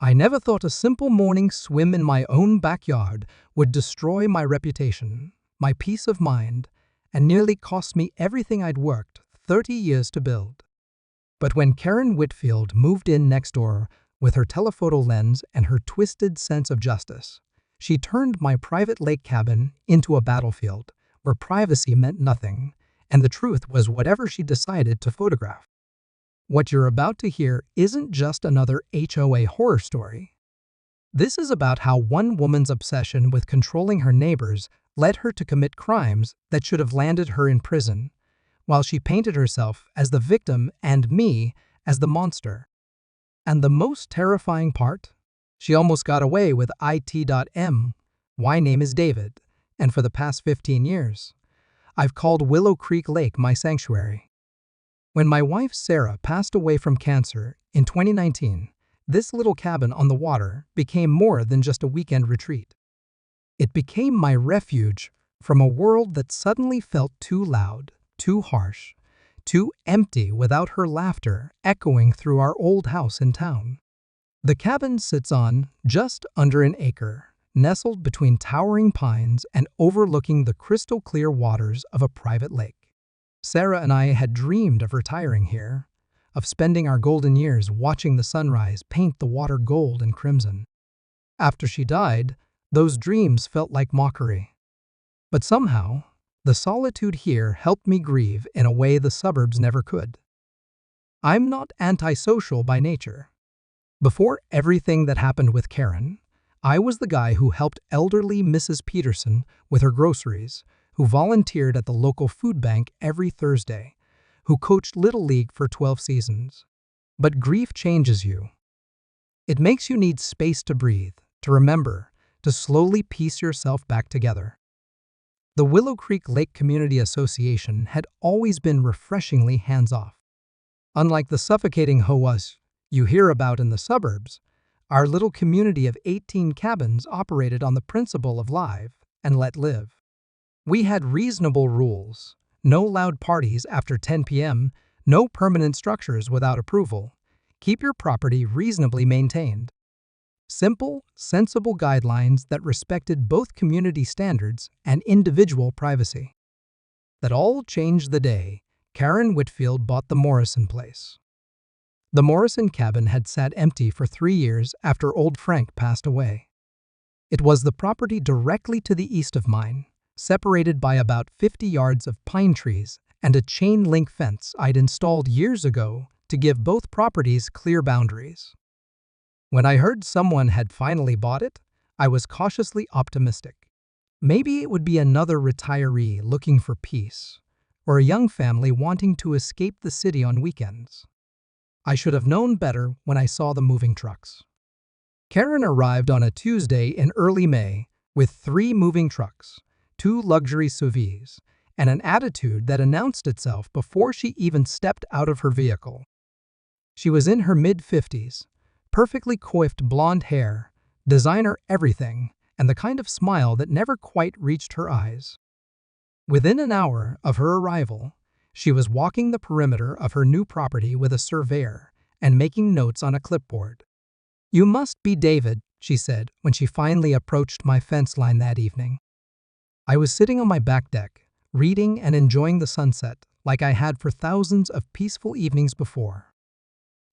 I never thought a simple morning swim in my own backyard would destroy my reputation, my peace of mind, and nearly cost me everything I'd worked 30 years to build. But when Karen Whitfield moved in next door with her telephoto lens and her twisted sense of justice, she turned my private lake cabin into a battlefield where privacy meant nothing, and the truth was whatever she decided to photograph. What you're about to hear isn't just another HOA horror story. This is about how one woman's obsession with controlling her neighbors led her to commit crimes that should have landed her in prison, while she painted herself as the victim and me as the monster. And the most terrifying part? She almost got away with it.m. My name is David, and for the past 15 years, I've called Willow Creek Lake my sanctuary. When my wife Sarah passed away from cancer in 2019, this little cabin on the water became more than just a weekend retreat. It became my refuge from a world that suddenly felt too loud, too harsh, too empty without her laughter echoing through our old house in town. The cabin sits on just under an acre, nestled between towering pines and overlooking the crystal-clear waters of a private lake. Sarah and I had dreamed of retiring here, of spending our golden years watching the sunrise paint the water gold and crimson. After she died, those dreams felt like mockery. But somehow, the solitude here helped me grieve in a way the suburbs never could. I'm not antisocial by nature. Before everything that happened with Karen, I was the guy who helped elderly Mrs. Peterson with her groceries, who volunteered at the local food bank every Thursday, who coached Little League for 12 seasons. But grief changes you. It makes you need space to breathe, to remember, to slowly piece yourself back together. The Willow Creek Lake Community Association had always been refreshingly hands-off. Unlike the suffocating HOAs you hear about in the suburbs, our little community of 18 cabins operated on the principle of live and let live. We had reasonable rules: no loud parties after 10 p.m., no permanent structures without approval, keep your property reasonably maintained. Simple, sensible guidelines that respected both community standards and individual privacy. That all changed the day Karen Whitfield bought the Morrison place. The Morrison cabin had sat empty for 3 years after old Frank passed away. It was the property directly to the east of mine, separated by about 50 yards of pine trees and a chain-link fence I'd installed years ago to give both properties clear boundaries. When I heard someone had finally bought it, I was cautiously optimistic. Maybe it would be another retiree looking for peace, or a young family wanting to escape the city on weekends. I should have known better when I saw the moving trucks. Karen arrived on a Tuesday in early May with 3 moving trucks, 2 luxury SUVs, and an attitude that announced itself before she even stepped out of her vehicle. She was in her mid-50s, perfectly coiffed blonde hair, designer everything, and the kind of smile that never quite reached her eyes. Within an hour of her arrival, she was walking the perimeter of her new property with a surveyor and making notes on a clipboard. "You must be David," she said when she finally approached my fence line that evening. I was sitting on my back deck, reading and enjoying the sunset like I had for thousands of peaceful evenings before.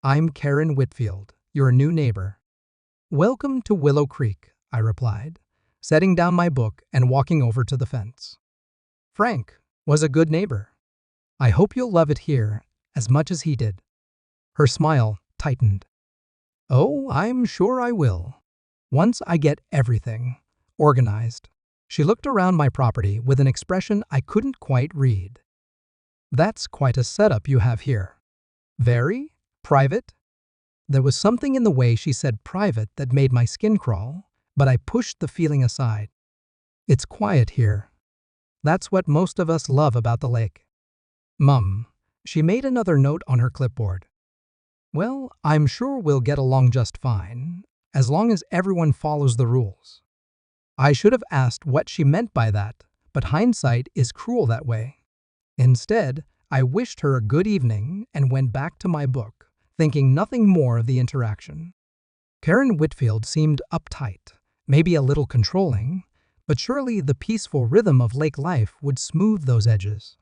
"I'm Karen Whitfield, your new neighbor." "Welcome to Willow Creek," I replied, setting down my book and walking over to the fence. "Frank was a good neighbor. I hope you'll love it here as much as he did." Her smile tightened. "Oh, I'm sure I will. Once I get everything organized." She looked around my property with an expression I couldn't quite read. "That's quite a setup you have here." "Very private?" There was something in the way she said private that made my skin crawl, but I pushed the feeling aside. "It's quiet here. That's what most of us love about the lake." "Mum," she made another note on her clipboard. "Well, I'm sure we'll get along just fine, as long as everyone follows the rules." I should have asked what she meant by that, but hindsight is cruel that way. Instead, I wished her a good evening and went back to my book, thinking nothing more of the interaction. Karen Whitfield seemed uptight, maybe a little controlling, but surely the peaceful rhythm of lake life would smooth those edges.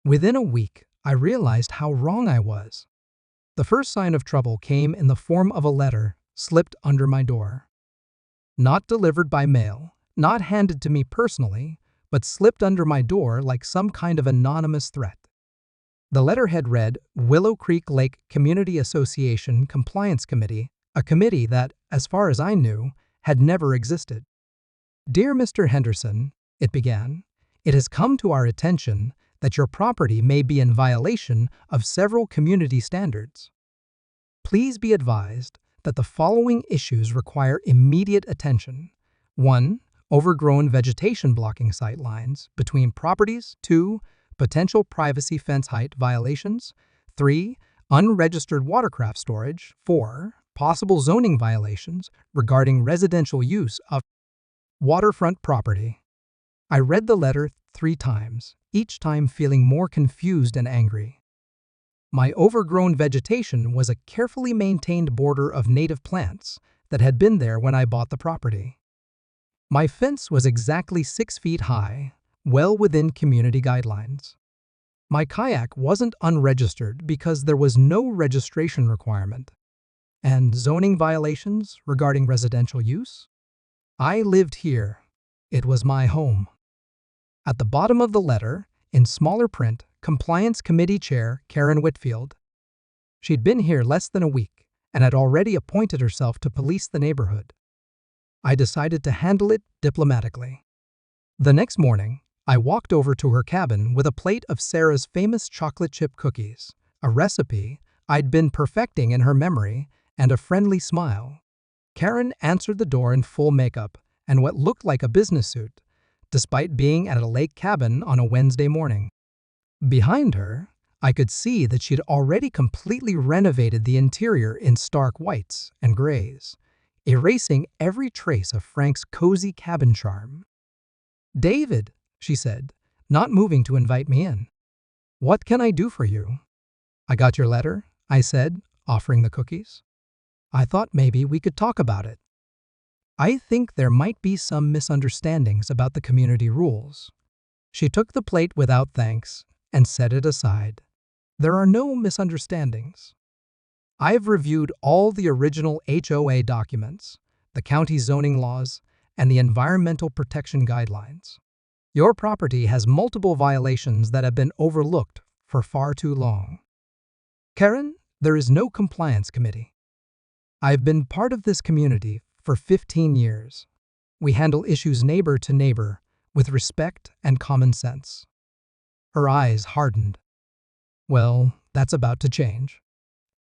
Within a week, I realized how wrong I was. The first sign of trouble came in the form of a letter slipped under my door. Not delivered by mail, not handed to me personally, but slipped under my door like some kind of anonymous threat. The letterhead read, Willow Creek Lake Community Association Compliance Committee, a committee that, as far as I knew, had never existed. Dear Mr. Henderson, it began, it has come to our attention that your property may be in violation of several community standards. Please be advised that the following issues require immediate attention. 1. Overgrown vegetation blocking sight lines between properties. 2. Potential privacy fence height violations. 3. Unregistered watercraft storage. 4. Possible zoning violations regarding residential use of waterfront property. I read the letter 3 times, each time feeling more confused and angry. My overgrown vegetation was a carefully maintained border of native plants that had been there when I bought the property. My fence was exactly 6 feet high, well within community guidelines. My kayak wasn't unregistered because there was no registration requirement. And zoning violations regarding residential use? I lived here. It was my home. At the bottom of the letter, in smaller print, Compliance Committee Chair Karen Whitfield. She'd been here less than a week and had already appointed herself to police the neighborhood. I decided to handle it diplomatically. The next morning, I walked over to her cabin with a plate of Sarah's famous chocolate chip cookies, a recipe I'd been perfecting in her memory, and a friendly smile. Karen answered the door in full makeup and what looked like a business suit, despite being at a lake cabin on a Wednesday morning. Behind her, I could see that she'd already completely renovated the interior in stark whites and grays, erasing every trace of Frank's cozy cabin charm. David, she said, not moving to invite me in. What can I do for you? I got your letter, I said, offering the cookies. I thought maybe we could talk about it. I think there might be some misunderstandings about the community rules. She took the plate without thanks and set it aside. There are no misunderstandings. I've reviewed all the original HOA documents, the county zoning laws, and the environmental protection guidelines. Your property has multiple violations that have been overlooked for far too long. Karen, there is no compliance committee. I've been part of this community for 15 years. We handle issues neighbor to neighbor with respect and common sense. Her eyes hardened. Well, that's about to change.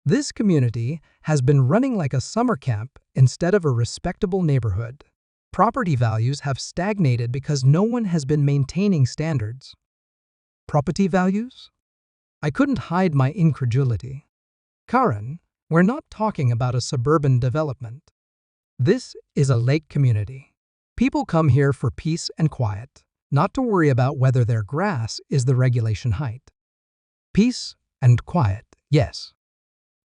This community has been running like a summer camp instead of a respectable neighborhood. Property values have stagnated because no one has been maintaining standards. Property values? I couldn't hide my incredulity. Karen, we're not talking about a suburban development. This is a lake community. People come here for peace and quiet, not to worry about whether their grass is the regulation height. Peace and quiet, yes,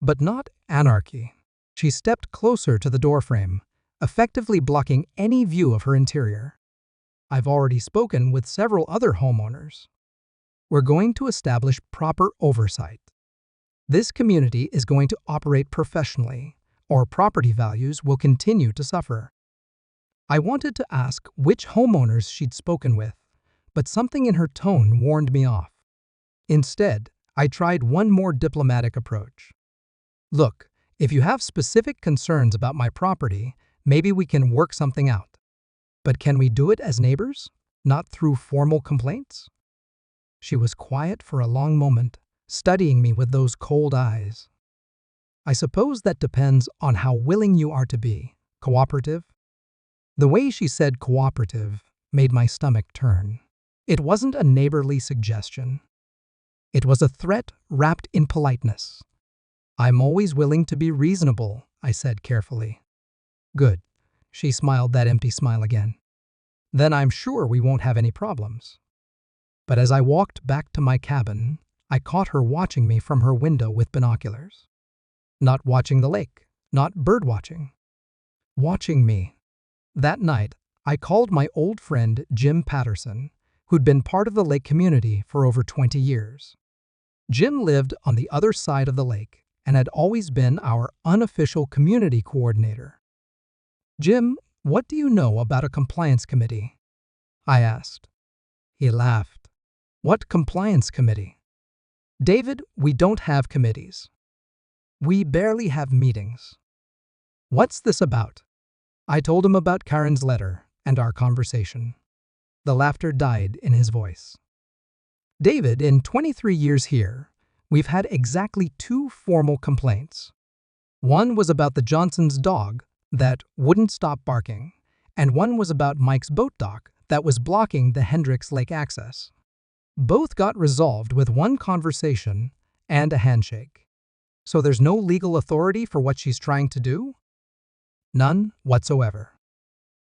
but not anarchy. She stepped closer to the doorframe, effectively blocking any view of her interior. I've already spoken with several other homeowners. We're going to establish proper oversight. This community is going to operate professionally, or property values will continue to suffer. I wanted to ask which homeowners she'd spoken with, but something in her tone warned me off. Instead, I tried one more diplomatic approach. Look, if you have specific concerns about my property, maybe we can work something out. But can we do it as neighbors, not through formal complaints? She was quiet for a long moment, studying me with those cold eyes. I suppose that depends on how willing you are to be. Cooperative? The way she said cooperative made my stomach turn. It wasn't a neighborly suggestion. It was a threat wrapped in politeness. I'm always willing to be reasonable, I said carefully. Good. She smiled that empty smile again. Then I'm sure we won't have any problems. But as I walked back to my cabin, I caught her watching me from her window with binoculars. Not watching the lake, not bird watching, watching me. That night, I called my old friend Jim Patterson, who'd been part of the lake community for over 20 years. Jim lived on the other side of the lake and had always been our unofficial community coordinator. "Jim, what do you know about a compliance committee?" I asked. He laughed. "What compliance committee?" "David, we don't have committees. We barely have meetings." "What's this about?" I told him about Karen's letter and our conversation. The laughter died in his voice. "David, in 23 years here, we've had exactly 2 formal complaints. One was about the Johnsons' dog that wouldn't stop barking, and one was about Mike's boat dock that was blocking the Hendricks Lake access. Both got resolved with one conversation and a handshake. So there's no legal authority for what she's trying to do?" "None whatsoever.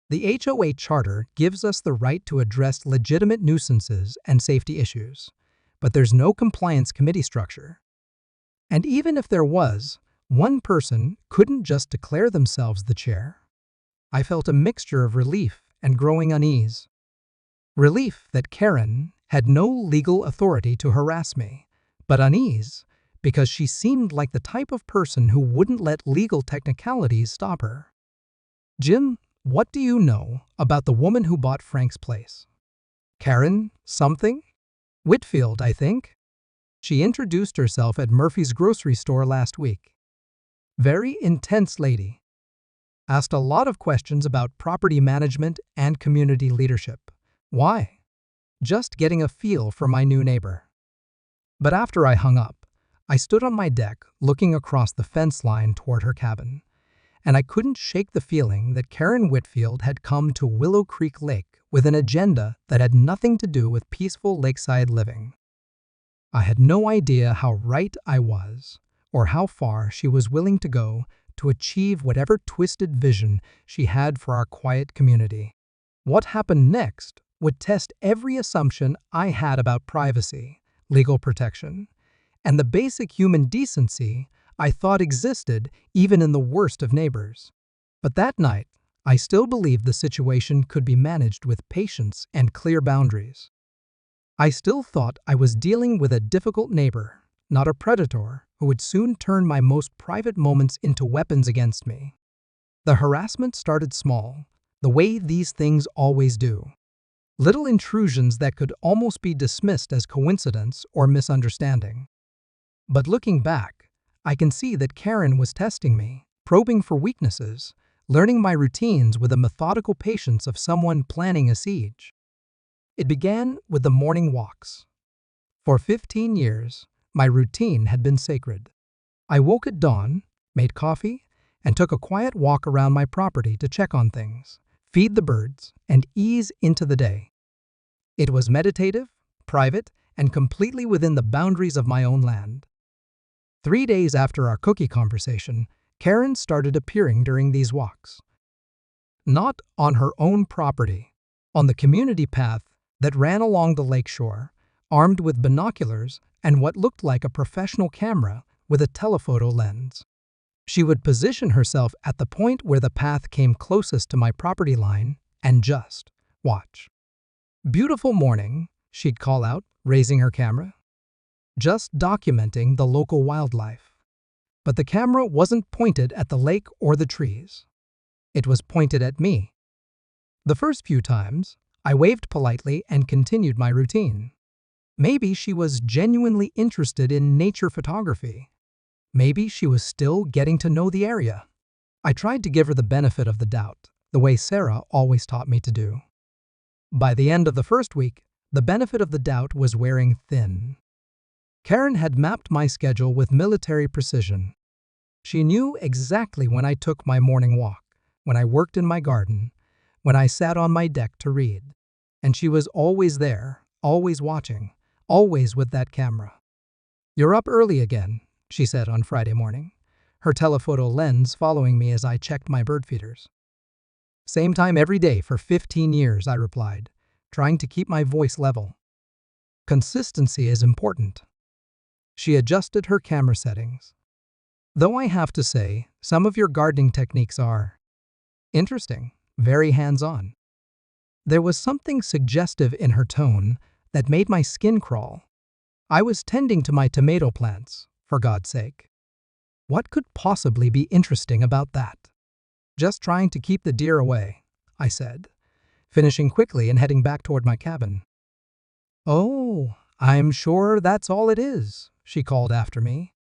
The HOA charter gives us the right to address legitimate nuisances and safety issues, but there's no compliance committee structure. And even if there was, one person couldn't just declare themselves the chair." I felt a mixture of relief and growing unease. Relief that Karen had no legal authority to harass me, but unease because she seemed like the type of person who wouldn't let legal technicalities stop her. "Jim, what do you know about the woman who bought Frank's place?" "Karen something? Whitfield, I think. She introduced herself at Murphy's grocery store last week. Very intense lady. Asked a lot of questions about property management and community leadership. Why? Just getting a feel for my new neighbor." But after I hung up, I stood on my deck looking across the fence line toward her cabin, and I couldn't shake the feeling that Karen Whitfield had come to Willow Creek Lake with an agenda that had nothing to do with peaceful lakeside living. I had no idea how right I was, or how far she was willing to go to achieve whatever twisted vision she had for our quiet community. What happened next would test every assumption I had about privacy, legal protection, and the basic human decency I thought existed even in the worst of neighbors. But that night, I still believed the situation could be managed with patience and clear boundaries. I still thought I was dealing with a difficult neighbor, not a predator who would soon turn my most private moments into weapons against me. The harassment started small, the way these things always do. Little intrusions that could almost be dismissed as coincidence or misunderstanding. But looking back, I can see that Karen was testing me, probing for weaknesses, learning my routines with the methodical patience of someone planning a siege. It began with the morning walks. For 15 years, my routine had been sacred. I woke at dawn, made coffee, and took a quiet walk around my property to check on things, feed the birds, and ease into the day. It was meditative, private, and completely within the boundaries of my own land. 3 days after our cookie conversation, Karen started appearing during these walks. Not on her own property, on the community path that ran along the lakeshore, armed with binoculars and what looked like a professional camera with a telephoto lens. She would position herself at the point where the path came closest to my property line and just watch. "Beautiful morning," she'd call out, raising her camera. Just documenting the local wildlife. But the camera wasn't pointed at the lake or the trees. It was pointed at me. The first few times, I waved politely and continued my routine. Maybe she was genuinely interested in nature photography. Maybe she was still getting to know the area. I tried to give her the benefit of the doubt, the way Sarah always taught me to do. By the end of the first week, the benefit of the doubt was wearing thin. Karen had mapped my schedule with military precision. She knew exactly when I took my morning walk, when I worked in my garden, when I sat on my deck to read. And she was always there, always watching, always with that camera. "You're up early again," she said on Friday morning, her telephoto lens following me as I checked my bird feeders. "Same time every day for 15 years, I replied, trying to keep my voice level. "Consistency is important." She adjusted her camera settings. "Though I have to say, some of your gardening techniques are Interesting. Very hands-on. There was something suggestive in her tone that made my skin crawl. I was tending to my tomato plants, for God's sake. What could possibly be interesting about that? Just trying to keep the deer away, I said, finishing quickly and heading back toward my cabin. Oh, I'm sure that's all it is, she called after me.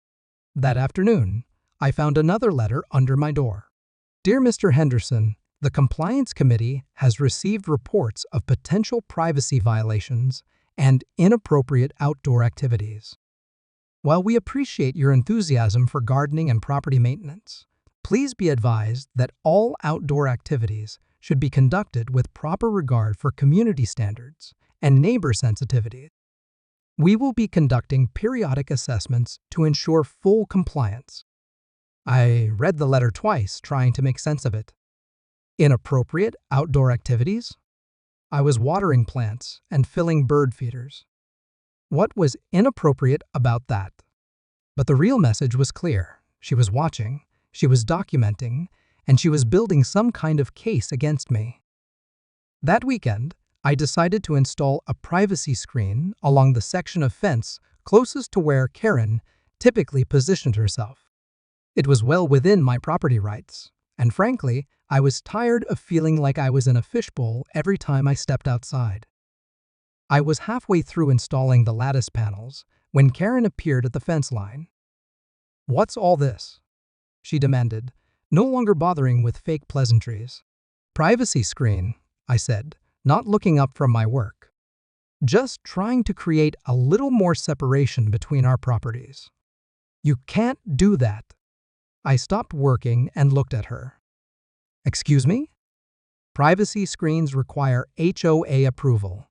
That afternoon, I found another letter under my door. Dear Mr. Henderson, the Compliance Committee has received reports of potential privacy violations and inappropriate outdoor activities. While we appreciate your enthusiasm for gardening and property maintenance, please be advised that all outdoor activities should be conducted with proper regard for community standards and neighbor sensitivity. We will be conducting periodic assessments to ensure full compliance. I read the letter twice, trying to make sense of it. Inappropriate outdoor activities? I was watering plants and filling bird feeders. What was inappropriate about that? But the real message was clear. She was watching, she was documenting, and she was building some kind of case against me. That weekend, I decided to install a privacy screen along the section of fence closest to where Karen typically positioned herself. It was well within my property rights, and frankly, I was tired of feeling like I was in a fishbowl every time I stepped outside. I was halfway through installing the lattice panels when Karen appeared at the fence line. "What's all this?" she demanded, no longer bothering with fake pleasantries. "Privacy screen," I said, not looking up from my work. "Just trying to create a little more separation between our properties." "You can't do that." I stopped working and looked at her. "Excuse me?" "Privacy screens require HOA approval.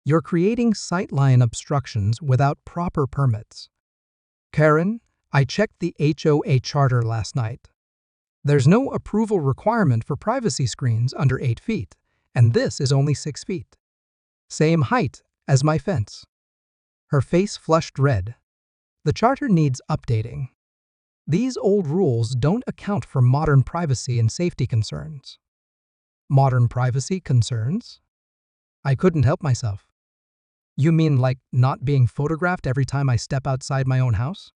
You're creating sightline obstructions without proper permits." "Karen, I checked the HOA charter last night. There's no approval requirement for privacy screens under 8 feet, and this is only 6 feet. Same height as my fence." Her face flushed red. "The charter needs updating. These old rules don't account for modern privacy and safety concerns." "Modern privacy concerns?" I couldn't help myself. "You mean like not being photographed every time I step outside my own house?"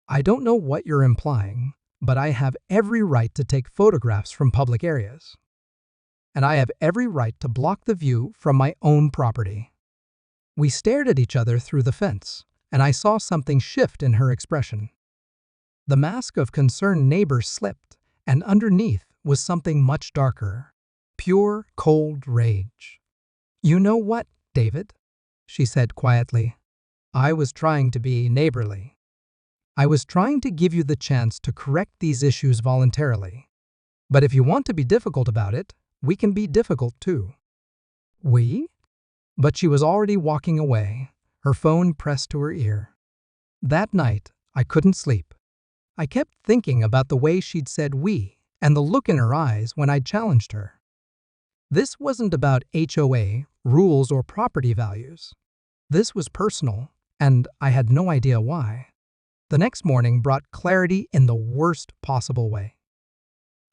"I don't know what you're implying, but I have every right to take photographs from public areas. And I have every right to block the view from my own property." We stared at each other through the fence, and I saw something shift in her expression. The mask of concerned neighbor slipped, and underneath was something much darker. Pure, cold rage. "You know what, David?" she said quietly. "I was trying to be neighborly. I was trying to give you the chance to correct these issues voluntarily. But if you want to be difficult about it, we can be difficult too." "We?" But she was already walking away, her phone pressed to her ear. That night, I couldn't sleep. I kept thinking about the way she'd said "we" and the look in her eyes when I'd challenged her. This wasn't about HOA, rules, or property values. This was personal, and I had no idea why. The next morning brought clarity in the worst possible way.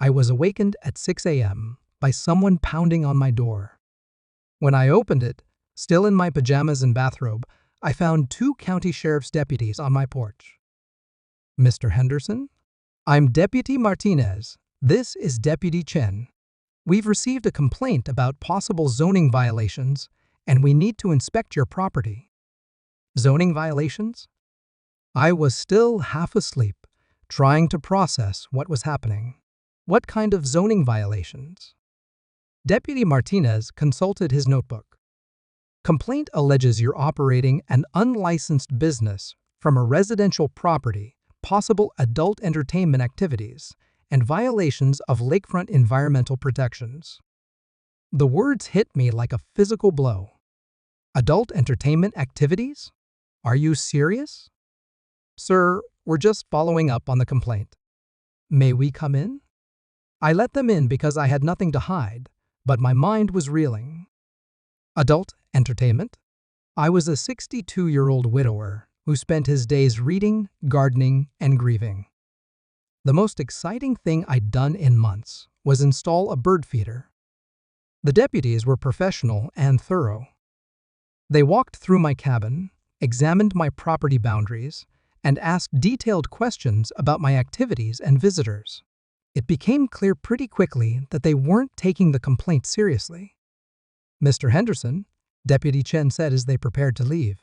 I was awakened at 6 a.m. by someone pounding on my door. When I opened it, still in my pajamas and bathrobe, I found 2 county sheriff's deputies on my porch. "Mr. Henderson? I'm Deputy Martinez. This is Deputy Chen. We've received a complaint about possible zoning violations, and we need to inspect your property." "Zoning violations?" I was still half asleep, trying to process what was happening. "What kind of zoning violations?" Deputy Martinez consulted his notebook. "Complaint alleges you're operating an unlicensed business from a residential property, possible adult entertainment activities, and violations of lakefront environmental protections." The words hit me like a physical blow. "Adult entertainment activities? Are you serious?" "Sir, we're just following up on the complaint." "May we come in?" I let them in because I had nothing to hide, but my mind was reeling. Adult entertainment? I was a 62-year-old widower who spent his days reading, gardening, and grieving. The most exciting thing I'd done in months was install a bird feeder. The deputies were professional and thorough. They walked through my cabin, examined my property boundaries, and asked detailed questions about my activities and visitors. It became clear pretty quickly that they weren't taking the complaint seriously. "Mr. Henderson," Deputy Chen said as they prepared to leave,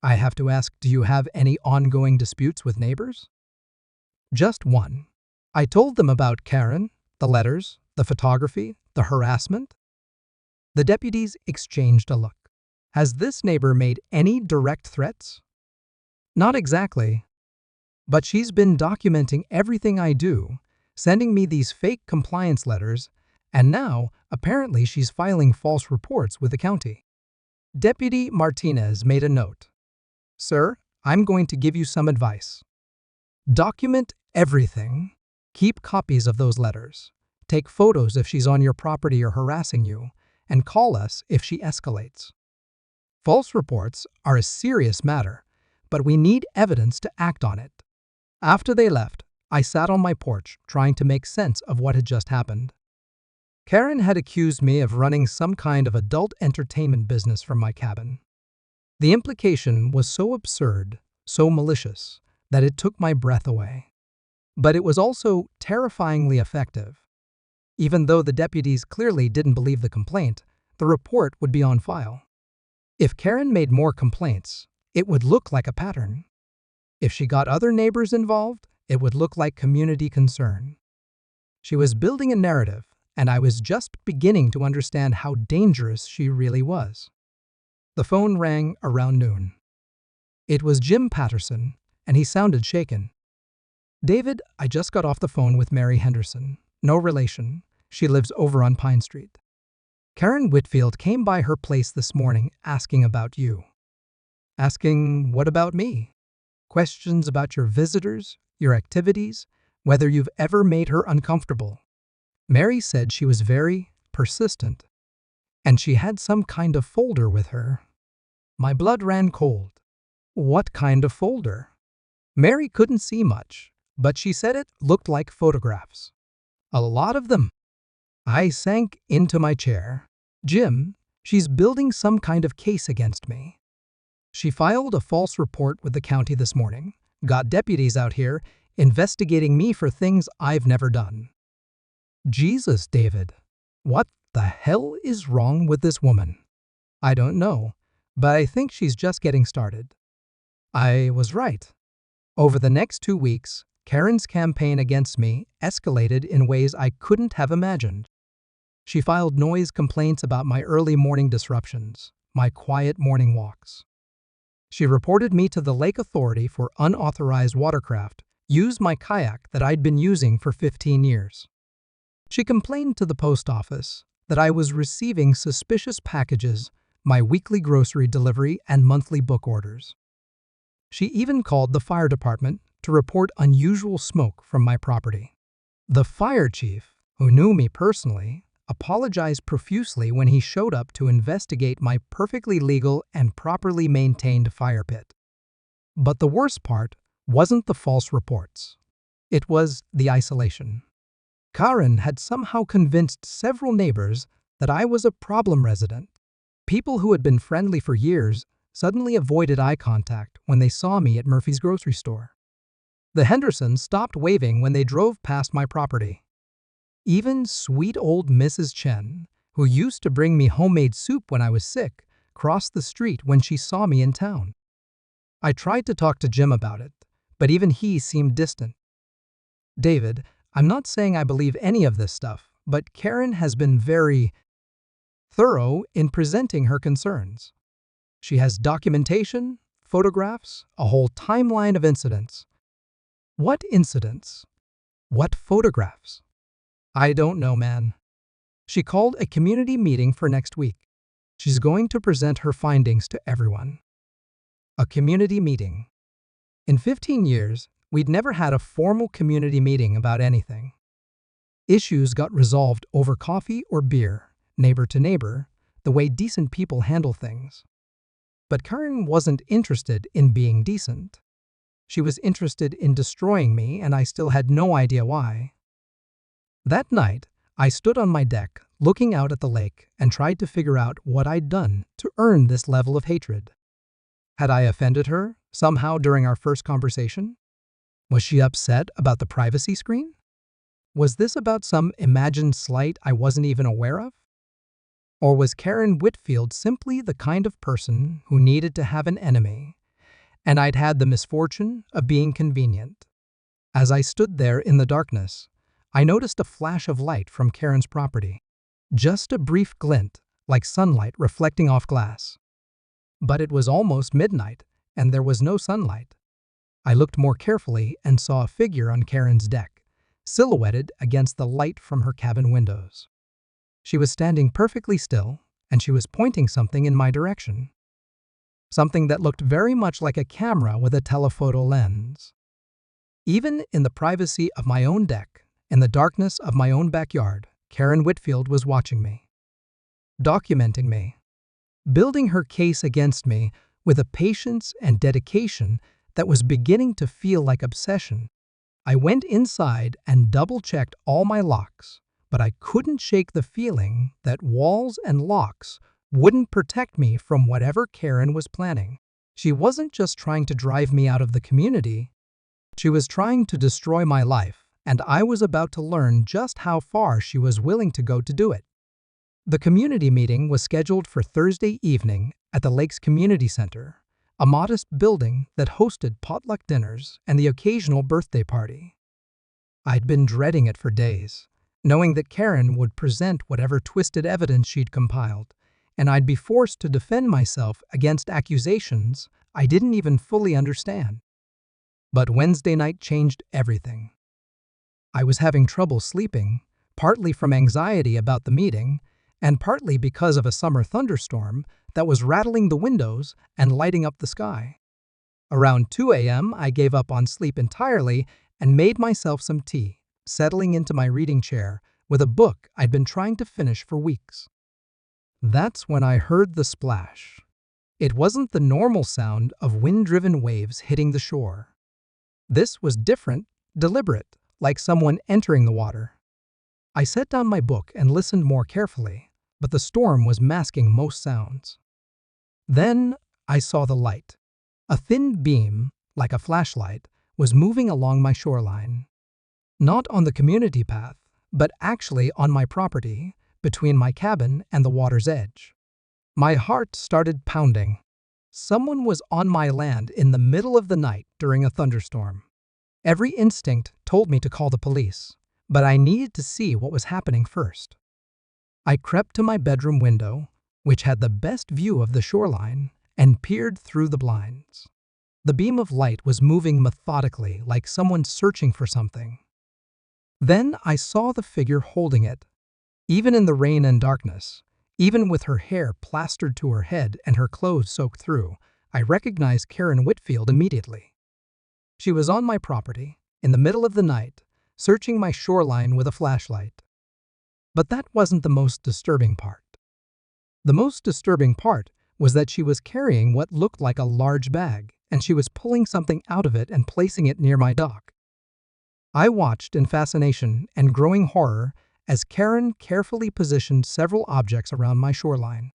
"I have to ask, do you have any ongoing disputes with neighbors?" "Just one." I told them about Karen, the letters, the photography, the harassment. The deputies exchanged a look. "Has this neighbor made any direct threats?" "Not exactly. But she's been documenting everything I do, sending me these fake compliance letters, and now, apparently, she's filing false reports with the county." Deputy Martinez made a note. "Sir, I'm going to give you some advice. Document everything. Keep copies of those letters. Take photos if she's on your property or harassing you, and call us if she escalates. False reports are a serious matter, but we need evidence to act on it." After they left, I sat on my porch trying to make sense of what had just happened. Karen had accused me of running some kind of adult entertainment business from my cabin. The implication was so absurd, so malicious, that it took my breath away. But it was also terrifyingly effective. Even though the deputies clearly didn't believe the complaint, the report would be on file. If Karen made more complaints, it would look like a pattern. If she got other neighbors involved, it would look like community concern. She was building a narrative, and I was just beginning to understand how dangerous she really was. The phone rang around noon. It was Jim Patterson, and he sounded shaken. "David, I just got off the phone with Mary Henderson. No relation. She lives over on Pine Street. Karen Whitfield came by her place this morning asking about you." "Asking what about me?" "Questions about your visitors, your activities, whether you've ever made her uncomfortable. Mary said she was very persistent, and she had some kind of folder with her." My blood ran cold. "What kind of folder?" "Mary couldn't see much, but she said it looked like photographs. A lot of them." I sank into my chair. "Jim, she's building some kind of case against me. She filed a false report with the county this morning, got deputies out here investigating me for things I've never done." Jesus, David. What the hell is wrong with this woman? "I don't know, but I think she's just getting started." I was right. Over the next 2 weeks, Karen's campaign against me escalated in ways I couldn't have imagined. She filed noise complaints about my early morning disruptions, my quiet morning walks. She reported me to the Lake Authority for unauthorized watercraft, used my kayak that I'd been using for 15 years. She complained to the post office that I was receiving suspicious packages, my weekly grocery delivery, and monthly book orders. She even called the fire department to report unusual smoke from my property. The fire chief, who knew me personally, apologized profusely when he showed up to investigate my perfectly legal and properly maintained fire pit. But the worst part wasn't the false reports. It was the isolation. Karen had somehow convinced several neighbors that I was a problem resident. People who had been friendly for years suddenly avoided eye contact when they saw me at Murphy's grocery store. The Hendersons stopped waving when they drove past my property. Even sweet old Mrs. Chen, who used to bring me homemade soup when I was sick, crossed the street when she saw me in town. I tried to talk to Jim about it, but even he seemed distant. "David, I'm not saying I believe any of this stuff, but Karen has been very thorough in presenting her concerns. She has documentation, photographs, a whole timeline of incidents." "What incidents? What photographs?" "I don't know, man. She called a community meeting for next week. She's going to present her findings to everyone." A community meeting. In 15 years, we'd never had a formal community meeting about anything. Issues got resolved over coffee or beer, neighbor to neighbor, the way decent people handle things. But Karen wasn't interested in being decent. She was interested in destroying me, and I still had no idea why. That night, I stood on my deck, looking out at the lake, and tried to figure out what I'd done to earn this level of hatred. Had I offended her, somehow during our first conversation? Was she upset about the privacy screen? Was this about some imagined slight I wasn't even aware of? Or was Karen Whitfield simply the kind of person who needed to have an enemy, and I'd had the misfortune of being convenient? As I stood there in the darkness, I noticed a flash of light from Karen's property. Just a brief glint, like sunlight reflecting off glass. But it was almost midnight, and there was no sunlight. I looked more carefully and saw a figure on Karen's deck, silhouetted against the light from her cabin windows. She was standing perfectly still, and she was pointing something in my direction. Something that looked very much like a camera with a telephoto lens. Even in the privacy of my own deck, in the darkness of my own backyard, Karen Whitfield was watching me, documenting me, building her case against me with a patience and dedication that was beginning to feel like obsession. I went inside and double-checked all my locks, but I couldn't shake the feeling that walls and locks wouldn't protect me from whatever Karen was planning. She wasn't just trying to drive me out of the community, she was trying to destroy my life, and I was about to learn just how far she was willing to go to do it. The community meeting was scheduled for Thursday evening at the Lakes Community Center, a modest building that hosted potluck dinners and the occasional birthday party. I'd been dreading it for days, knowing that Karen would present whatever twisted evidence she'd compiled, and I'd be forced to defend myself against accusations I didn't even fully understand. But Wednesday night changed everything. I was having trouble sleeping, partly from anxiety about the meeting, and partly because of a summer thunderstorm that was rattling the windows and lighting up the sky. Around 2 a.m., I gave up on sleep entirely and made myself some tea, settling into my reading chair with a book I'd been trying to finish for weeks. That's when I heard the splash. It wasn't the normal sound of wind-driven waves hitting the shore. This was different, deliberate, like someone entering the water. I set down my book and listened more carefully, but the storm was masking most sounds. Then I saw the light. A thin beam, like a flashlight, was moving along my shoreline. Not on the community path, but actually on my property, between my cabin and the water's edge. My heart started pounding. Someone was on my land in the middle of the night during a thunderstorm. Every instinct told me to call the police, but I needed to see what was happening first. I crept to my bedroom window, which had the best view of the shoreline, and peered through the blinds. The beam of light was moving methodically, like someone searching for something. Then I saw the figure holding it. Even in the rain and darkness, even with her hair plastered to her head and her clothes soaked through, I recognized Karen Whitfield immediately. She was on my property, in the middle of the night, searching my shoreline with a flashlight. But that wasn't the most disturbing part. The most disturbing part was that she was carrying what looked like a large bag, and she was pulling something out of it and placing it near my dock. I watched in fascination and growing horror as Karen carefully positioned several objects around my shoreline.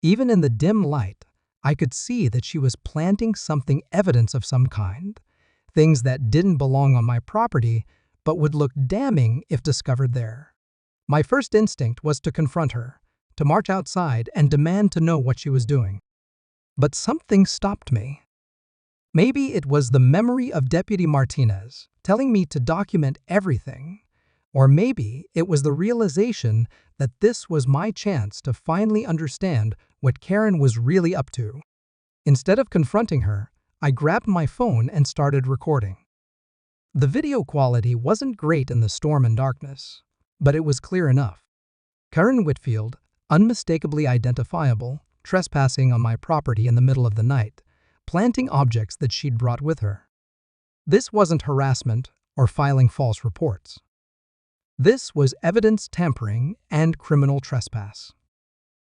Even in the dim light, I could see that she was planting something evidence of some kind, things that didn't belong on my property but would look damning if discovered there. My first instinct was to confront her, to march outside and demand to know what she was doing. But something stopped me. Maybe it was the memory of Deputy Martinez telling me to document everything, or maybe it was the realization that this was my chance to finally understand what Karen was really up to. Instead of confronting her, I grabbed my phone and started recording. The video quality wasn't great in the storm and darkness, but it was clear enough. Karen Whitfield, unmistakably identifiable, trespassing on my property in the middle of the night, planting objects that she'd brought with her. This wasn't harassment or filing false reports. This was evidence tampering and criminal trespass.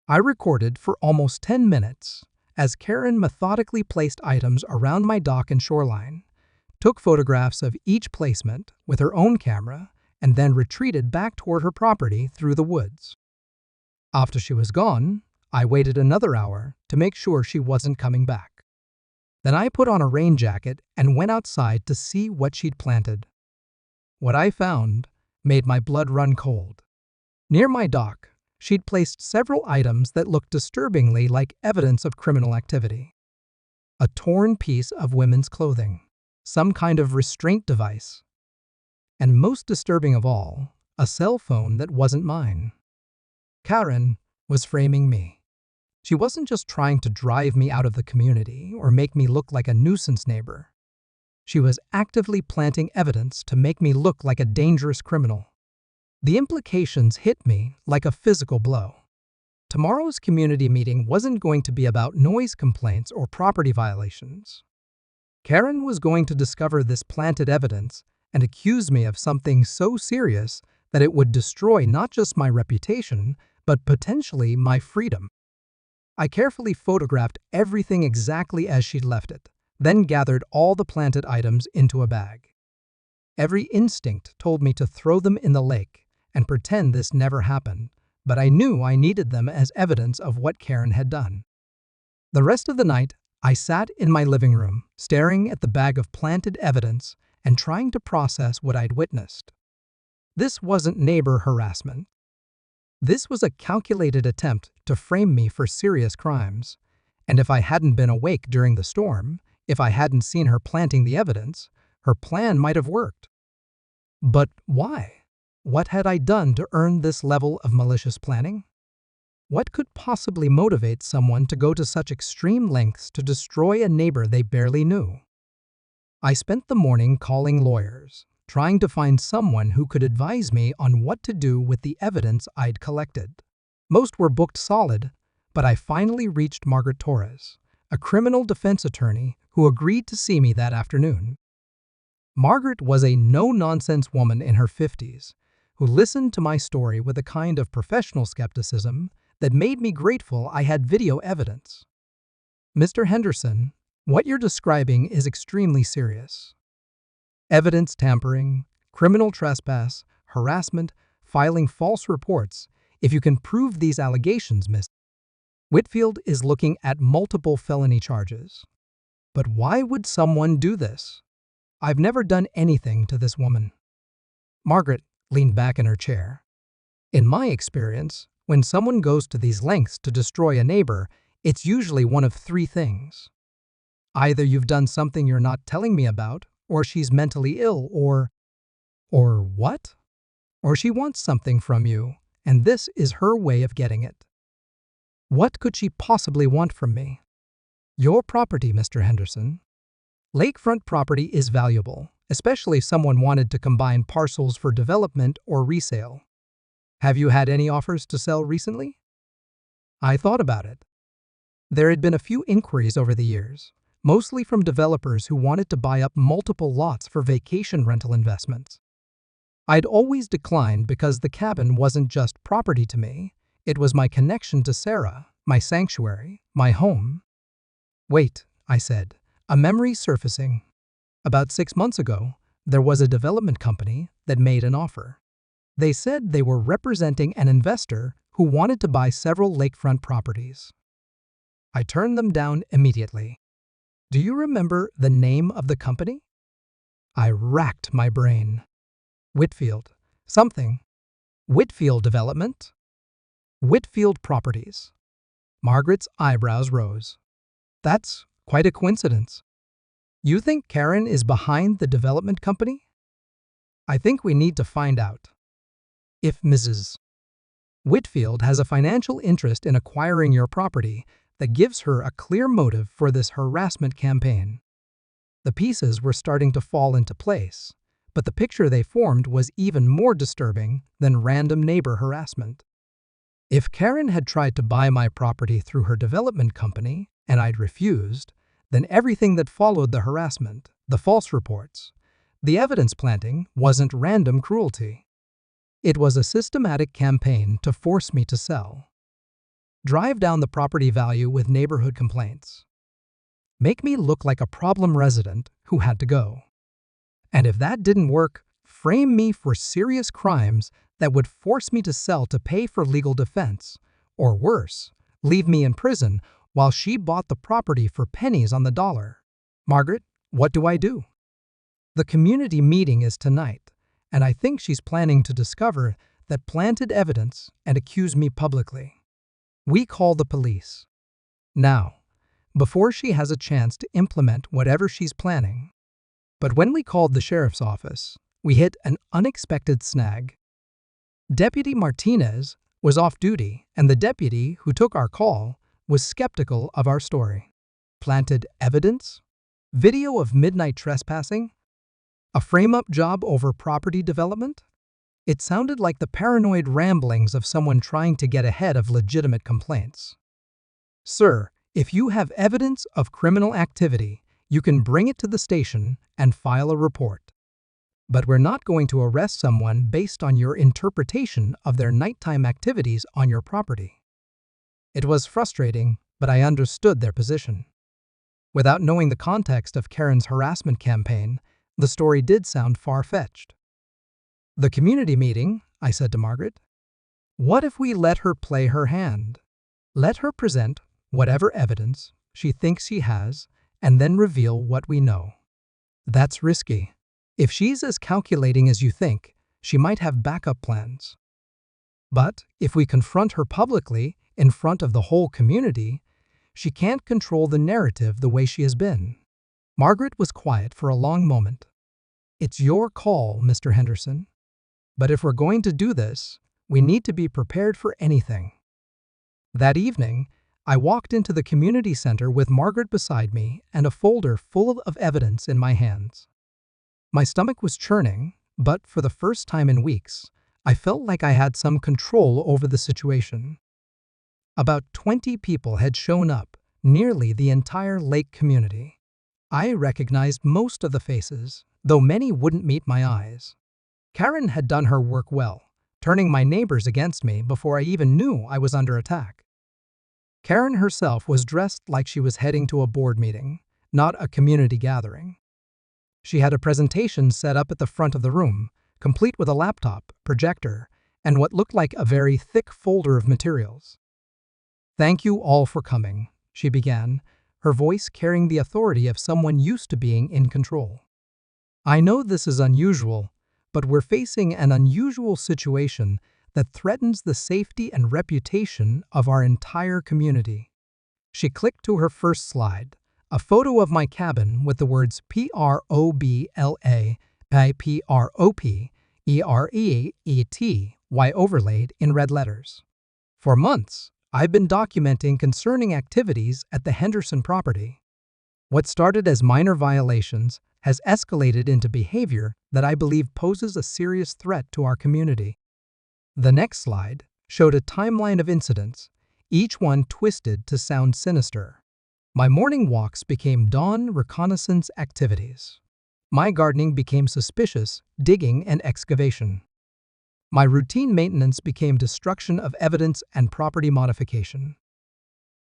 I recorded for almost 10 minutes as Karen methodically placed items around my dock and shoreline, took photographs of each placement with her own camera, and then retreated back toward her property through the woods. After she was gone, I waited another hour to make sure she wasn't coming back. Then I put on a rain jacket and went outside to see what she'd planted. What I found made my blood run cold. Near my dock, she'd placed several items that looked disturbingly like evidence of criminal activity. A torn piece of women's clothing, some kind of restraint device, and most disturbing of all, a cell phone that wasn't mine. Karen was framing me. She wasn't just trying to drive me out of the community or make me look like a nuisance neighbor. She was actively planting evidence to make me look like a dangerous criminal. The implications hit me like a physical blow. Tomorrow's community meeting wasn't going to be about noise complaints or property violations. Karen was going to discover this planted evidence and accuse me of something so serious that it would destroy not just my reputation, but potentially my freedom. I carefully photographed everything exactly as she'd left it, then gathered all the planted items into a bag. Every instinct told me to throw them in the lake and pretend this never happened, but I knew I needed them as evidence of what Karen had done. The rest of the night, I sat in my living room, staring at the bag of planted evidence and trying to process what I'd witnessed. This wasn't neighbor harassment. This was a calculated attempt to frame me for serious crimes, and if I hadn't been awake during the storm, if I hadn't seen her planting the evidence, her plan might have worked. But why? What had I done to earn this level of malicious planning? What could possibly motivate someone to go to such extreme lengths to destroy a neighbor they barely knew? I spent the morning calling lawyers, trying to find someone who could advise me on what to do with the evidence I'd collected. Most were booked solid, but I finally reached Margaret Torres, a criminal defense attorney who agreed to see me that afternoon. Margaret was a no-nonsense woman in her 50s who listened to my story with a kind of professional skepticism that made me grateful I had video evidence. "Mr. Henderson, what you're describing is extremely serious. Evidence tampering, criminal trespass, harassment, filing false reports. If you can prove these allegations, Miss Whitfield is looking at multiple felony charges. But why would someone do this? I've never done anything to this woman." Margaret leaned back in her chair. "In my experience, when someone goes to these lengths to destroy a neighbor, it's usually one of three things. Either you've done something you're not telling me about, or she's mentally ill, or what? Or she wants something from you, and this is her way of getting it. What could she possibly want from me?" "Your property, Mr. Henderson. Lakefront property is valuable, especially if someone wanted to combine parcels for development or resale. Have you had any offers to sell recently?" I thought about it. There had been a few inquiries over the years, mostly from developers who wanted to buy up multiple lots for vacation rental investments. I'd always declined because the cabin wasn't just property to me, it was my connection to Sarah, my sanctuary, my home. "Wait," I said, a memory surfacing. About 6 months ago, there was a development company that made an offer. They said they were representing an investor who wanted to buy several lakefront properties. I turned them down immediately. Do you remember the name of the company? I racked my brain. Whitfield. Something. Whitfield Development? Whitfield Properties. Margaret's eyebrows rose. That's quite a coincidence. You think Karen is behind the development company? I think we need to find out. If Mrs. Whitfield has a financial interest in acquiring your property, that gives her a clear motive for this harassment campaign. The pieces were starting to fall into place, but the picture they formed was even more disturbing than random neighbor harassment. If Karen had tried to buy my property through her development company and I'd refused, then everything that followed the harassment, the false reports, the evidence planting wasn't random cruelty. It was a systematic campaign to force me to sell. Drive down the property value with neighborhood complaints. Make me look like a problem resident who had to go. And if that didn't work, frame me for serious crimes that would force me to sell to pay for legal defense, or worse, leave me in prison while she bought the property for pennies on the dollar. Margaret, what do I do? The community meeting is tonight, and I think she's planning to discover that planted evidence and accuse me publicly. We call the police. Now, before she has a chance to implement whatever she's planning. But when we called the sheriff's office, we hit an unexpected snag. Deputy Martinez was off duty, and the deputy who took our call was skeptical of our story. Planted evidence? Video of midnight trespassing? A frame-up job over property development? It sounded like the paranoid ramblings of someone trying to get ahead of legitimate complaints. Sir, if you have evidence of criminal activity, you can bring it to the station and file a report. But we're not going to arrest someone based on your interpretation of their nighttime activities on your property. It was frustrating, but I understood their position. Without knowing the context of Karen's harassment campaign, the story did sound far-fetched. The community meeting, I said to Margaret. What if we let her play her hand? Let her present whatever evidence she thinks she has and then reveal what we know. That's risky. If she's as calculating as you think, she might have backup plans. But if we confront her publicly in front of the whole community, she can't control the narrative the way she has been. Margaret was quiet for a long moment. It's your call, Mr. Henderson. But if we're going to do this, we need to be prepared for anything. That evening, I walked into the community center with Margaret beside me and a folder full of evidence in my hands. My stomach was churning, but for the first time in weeks, I felt like I had some control over the situation. About 20 people had shown up, nearly the entire lake community. I recognized most of the faces, though many wouldn't meet my eyes. Karen had done her work well, turning my neighbors against me before I even knew I was under attack. Karen herself was dressed like she was heading to a board meeting, not a community gathering. She had a presentation set up at the front of the room, complete with a laptop, projector, and what looked like a very thick folder of materials. Thank you all for coming, she began, her voice carrying the authority of someone used to being in control. I know this is unusual, but we're facing an unusual situation that threatens the safety and reputation of our entire community. She clicked to her first slide, a photo of my cabin with the words PROBLA, PROPEREETY overlaid in red letters. For months, I've been documenting concerning activities at the Henderson property. What started as minor violations has escalated into behavior that I believe poses a serious threat to our community. The next slide showed a timeline of incidents, each one twisted to sound sinister. My morning walks became dawn reconnaissance activities. My gardening became suspicious digging and excavation. My routine maintenance became destruction of evidence and property modification.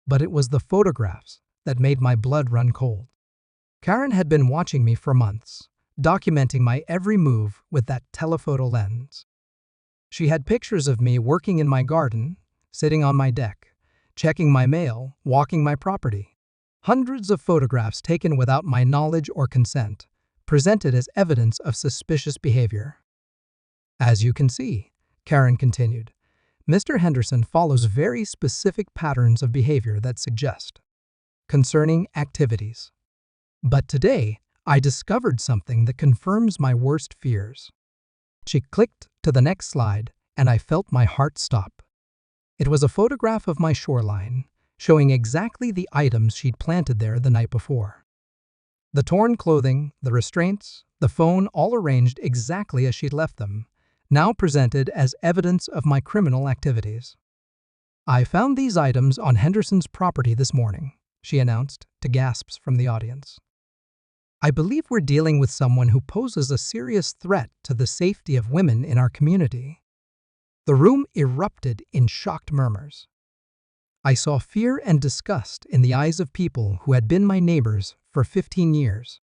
But it was the photographs that made my blood run cold. Karen had been watching me for months, documenting my every move with that telephoto lens. She had pictures of me working in my garden, sitting on my deck, checking my mail, walking my property. Hundreds of photographs taken without my knowledge or consent, presented as evidence of suspicious behavior. As you can see, Karen continued, Mr. Henderson follows very specific patterns of behavior that suggest concerning activities. But today, I discovered something that confirms my worst fears. She clicked to the next slide, and I felt my heart stop. It was a photograph of my shoreline, showing exactly the items she'd planted there the night before. The torn clothing, the restraints, the phone all arranged exactly as she'd left them, now presented as evidence of my criminal activities. I found these items on Henderson's property this morning, she announced to gasps from the audience. I believe we're dealing with someone who poses a serious threat to the safety of women in our community. The room erupted in shocked murmurs. I saw fear and disgust in the eyes of people who had been my neighbors for 15 years.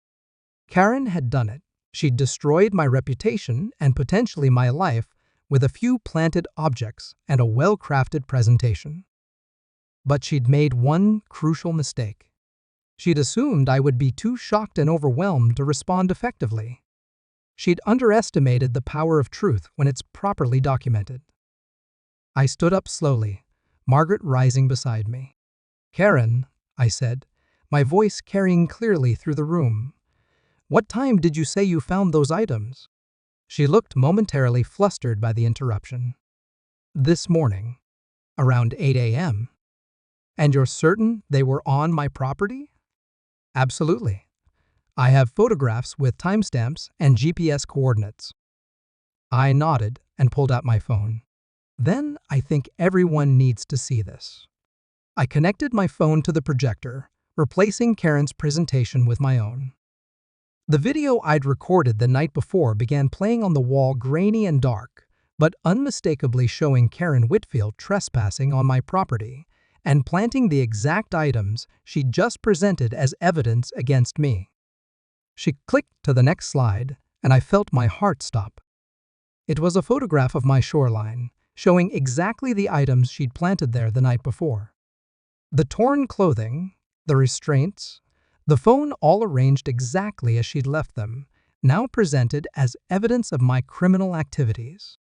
Karen had done it, She'd destroyed my reputation and potentially my life with a few planted objects and a well-crafted presentation. But she'd made one crucial mistake. She'd assumed I would be too shocked and overwhelmed to respond effectively. She'd underestimated the power of truth when it's properly documented. I stood up slowly, Margaret rising beside me. "Karen," I said, my voice carrying clearly through the room, "what time did you say you found those items?" She looked momentarily flustered by the interruption. "This morning, around 8 a.m. And you're certain they were on my property?" "Absolutely. I have photographs with timestamps and GPS coordinates." I nodded and pulled out my phone. "Then I think everyone needs to see this." I connected my phone to the projector, replacing Karen's presentation with my own. The video I'd recorded the night before began playing on the wall, grainy and dark, but unmistakably showing Karen Whitfield trespassing on my property and planting the exact items she'd just presented as evidence against me. She clicked to the next slide, and I felt my heart stop. It was a photograph of my shoreline, showing exactly the items she'd planted there the night before. The torn clothing, the restraints, the phone, all arranged exactly as she'd left them, now presented as evidence of my criminal activities.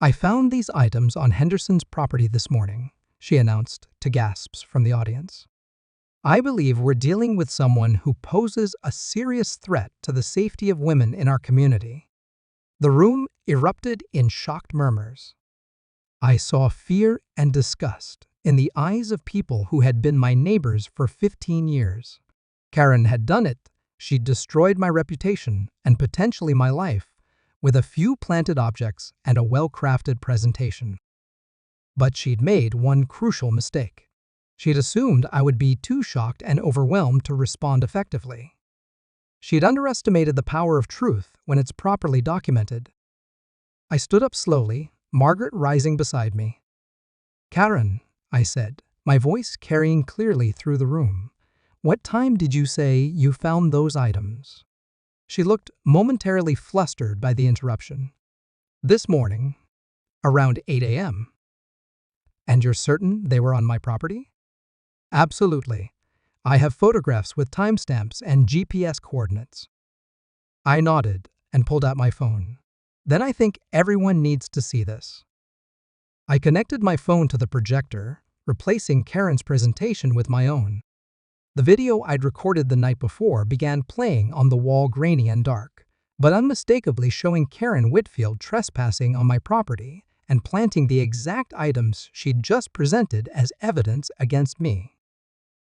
"I found these items on Henderson's property this morning," she announced to gasps from the audience. "I believe we're dealing with someone who poses a serious threat to the safety of women in our community." The room erupted in shocked murmurs. I saw fear and disgust in the eyes of people who had been my neighbors for 15 years. Karen had done it. She'd destroyed my reputation and potentially my life with a few planted objects and a well-crafted presentation. But she'd made one crucial mistake. She'd assumed I would be too shocked and overwhelmed to respond effectively. She'd underestimated the power of truth when it's properly documented. I stood up slowly, Margaret rising beside me. "Karen," I said, my voice carrying clearly through the room, "what time did you say you found those items?" She looked momentarily flustered by the interruption. "This morning, around 8 a.m. And you're certain they were on my property?" "Absolutely. I have photographs with timestamps and GPS coordinates." I nodded and pulled out my phone. "Then I think everyone needs to see this." I connected my phone to the projector, replacing Karen's presentation with my own. The video I'd recorded the night before began playing on the wall, grainy and dark, but unmistakably showing Karen Whitfield trespassing on my property and planting the exact items she'd just presented as evidence against me.